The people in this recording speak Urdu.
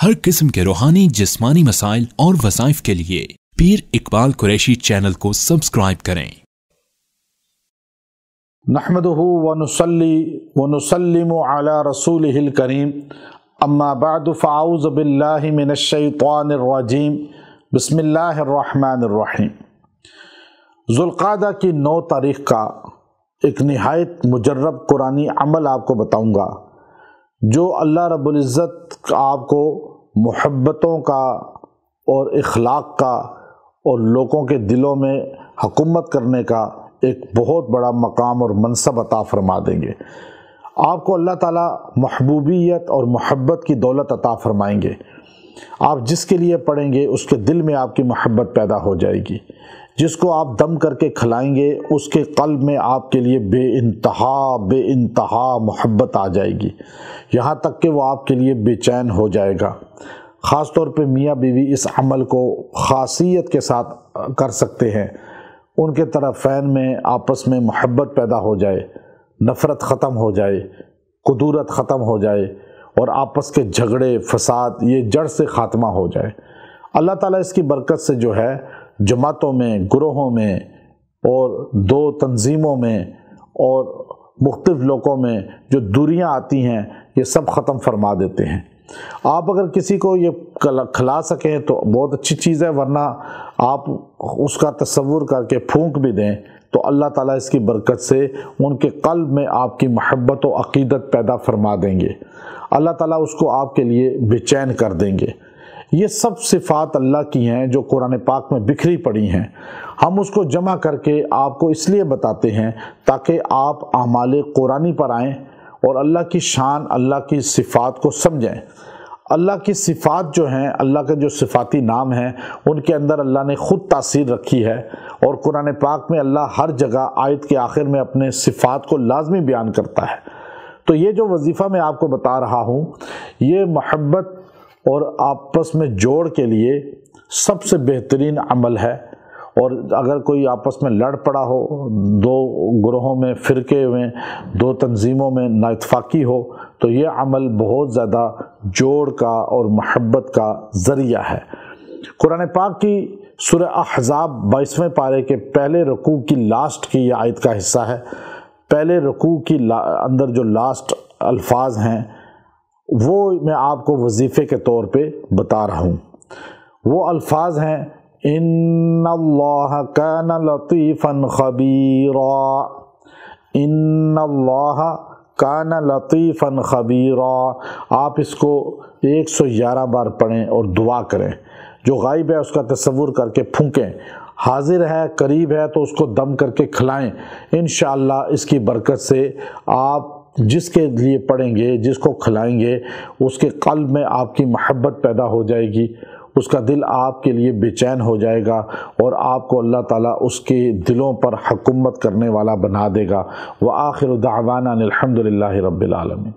ہر قسم کے روحانی جسمانی مسائل اور وظائف کے لیے پیر اقبال قریشی چینل کو سبسکرائب کریں۔ نحمدہ ونصلی ونسلم علی رسولہ الکریم، اما بعد فاعوذ باللہ من الشیطان الرجیم، بسم اللہ الرحمن الرحیم۔ ذوالقعدہ کی 9 تاریخ کا ایک نہایت مجرب قرآنی عمل آپ کو بتاؤں گا، جو اللہ رب العزت آپ کو محبتوں کا اور اخلاق کا اور لوگوں کے دلوں میں حکومت کرنے کا ایک بہت بڑا مقام اور منصب عطا فرما دیں گے۔ آپ کو اللہ تعالیٰ محبوبیت اور محبت کی دولت عطا فرمائیں گے۔ آپ جس کے لیے پڑھیں گے اس کے دل میں آپ کی محبت پیدا ہو جائے گی۔ جس کو آپ دم کر کے کھلائیں گے اس کے قلب میں آپ کے لیے بے انتہا محبت آ جائے گی، یہاں تک کہ وہ آپ کے لیے بے چین ہو جائے گا۔ خاص طور پہ میاں بیوی اس عمل کو خاصیت کے ساتھ کر سکتے ہیں۔ ان کے طرفین میں آپس میں محبت پیدا ہو جائے، نفرت ختم ہو جائے، کدورت ختم ہو جائے اور آپس کے جھگڑے فساد یہ جڑ سے خاتمہ ہو جائے۔ اللہ تعالیٰ اس کی برکت سے جو ہے جماعتوں میں، گروہوں میں اور 2 تنظیموں میں اور مختلف لوگوں میں جو دوریاں آتی ہیں یہ سب ختم فرما دیتے ہیں۔ آپ اگر کسی کو یہ کھلا سکیں تو بہت اچھی چیز ہے، ورنہ آپ اس کا تصور کر کے پھونک بھی دیں تو اللہ تعالیٰ اس کی برکت سے ان کے قلب میں آپ کی محبت و عقیدت پیدا فرما دیں گے۔ اللہ تعالیٰ اس کو آپ کے لیے بے چین کر دیں گے۔ یہ سب صفات اللہ کی ہیں جو قرآن پاک میں بکھری پڑی ہیں۔ ہم اس کو جمع کر کے آپ کو اس لیے بتاتے ہیں تاکہ آپ اعمال قرآنی پر آئیں اور اللہ کی شان، اللہ کی صفات کو سمجھیں۔ اللہ کی صفات جو ہیں، اللہ کے جو صفاتی نام ہیں، ان کے اندر اللہ نے خود تاثیر رکھی ہے، اور قرآن پاک میں اللہ ہر جگہ آیت کے آخر میں اپنے صفات کو لازمی بیان کرتا ہے۔ تو یہ جو وظیفہ میں آپ کو بتا رہا ہوں یہ محبت اور آپس میں جوڑ کے لیے سب سے بہترین عمل ہے۔ اور اگر کوئی آپس میں لڑ پڑا ہو، 2 گروہوں میں، فرقے میں، 2 تنظیموں میں نا اتفاقی ہو، تو یہ عمل بہت زیادہ جوڑ کا اور محبت کا ذریعہ ہے۔ قرآن پاک کی سورہ احزاب 22ویں پارے کے پہلے رکوع کی لاسٹ کی یہ آیت کا حصہ ہے۔ پہلے رکوع کی اندر جو لاسٹ الفاظ ہیں وہ میں آپ کو وظیفے کے طور پہ بتا رہا ہوں۔ وہ الفاظ ہیں ان اللہ کان لطیفا خبیرا، ان اللہ کان لطیفا خبیرا۔ آپ اس کو 111 بار پڑھیں اور دعا کریں۔ جو غائب ہے اس کا تصور کر کے پھونکیں، حاضر ہے قریب ہے تو اس کو دم کر کے کھلائیں۔ انشاءاللہ اس کی برکت سے آپ جس کے لیے پڑھیں گے، جس کو کھلائیں گے، اس کے قلب میں آپ کی محبت پیدا ہو جائے گی، اس کا دل آپ کے لیے بے چین ہو جائے گا اور آپ کو اللہ تعالیٰ اس کے دلوں پر حکومت کرنے والا بنا دے گا۔ وآخر دعوانا الحمد للہ رب العالمین۔